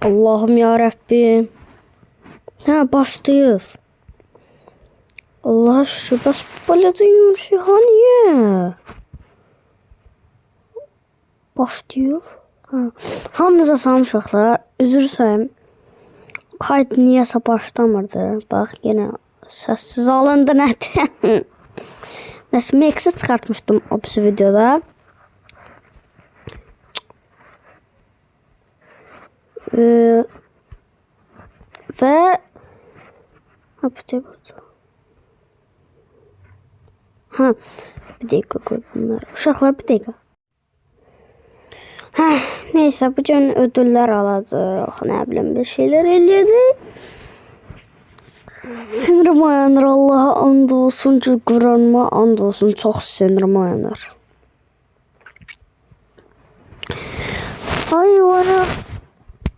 Allah'ım ya Rabbim. Ha, başlayız. Allah'a şükür. Bas baladıyım şey hani. Başlıyor. Ha. Hamınıza salam uşaqlar. Üzr istəyirəm. Kayıt niyəsə başlamırdı. Bax yenə səssiz alındı nədir? Nəsə Max'i çıxartmışdım o pis videoda. Və ha, bir dakika koy bunları. Uşaqlar bir dakika. Ha, neyse bugün ödüller alacaq. Ne bileyim bir şeyler eləyəcək. Sinirim ayanır, Allah'a and olsun ki, Kur'an'ıma and olsun, çok sinirim ayanır. Ay vara.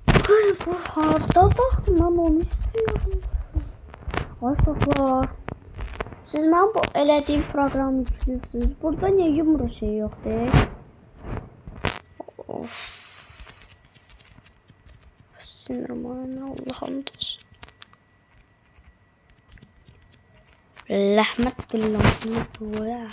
Ay bu harda bak, ben onu istiyorum. Ay uşaqlar. Siz mən bu elədiyim proqramı düşünürsünüz. Burada niye yumru şey yok değil? Of. Sinirim ayanır, Allah'a and olsun. Rahmetullah.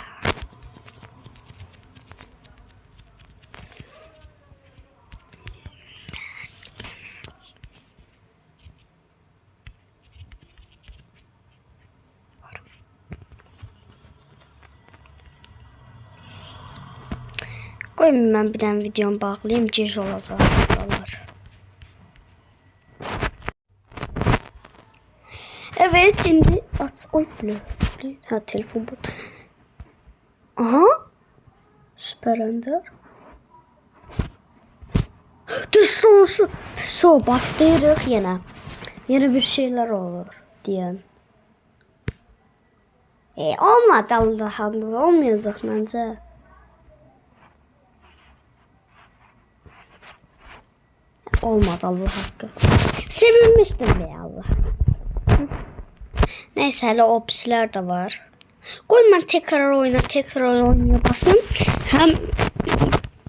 Koyayım ben bir tane videomu bağlayayım. Gec olacaq. Evet şimdi aç. Oy blö. Ha telefon bu. Aha. Süper Ender. Düştü. So başlayırıq yenə. Yeni bir şeyler olur diyen. Olmadı Allah'ım. Olmayacaq məncə. Olmadı Allah hakkı. Sevinmiştim be Allah. Neyse hele opsiler de var. Koy ben tekrar oyuna basım. Hem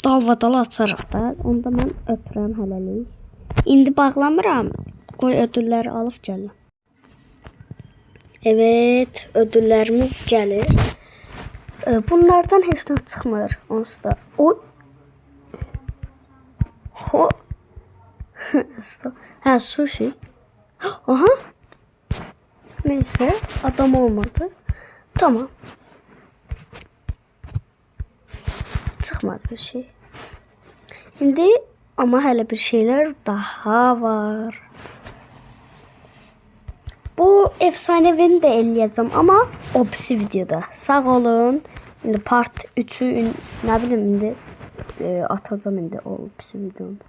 dalvadalı açarıq da. Onda ben öpürəm hələlik. İndi bağlamıram. Koy ödülləri alıb gəlir. Evet ödüllerimiz gelir. Bunlardan heç nə çıxmır. Onsuz da. Ha sushi. Aha. Neyse adam olmadı. Tamam. Çıkmadı bir şey. Şimdi ama hele bir şeyler daha var. Bu efsanevini de eləyəcəm ama o pisi videoda. Sağ olun. Şimdi part 3'ü ne bileyim indi atacağım indi o pisi videoda.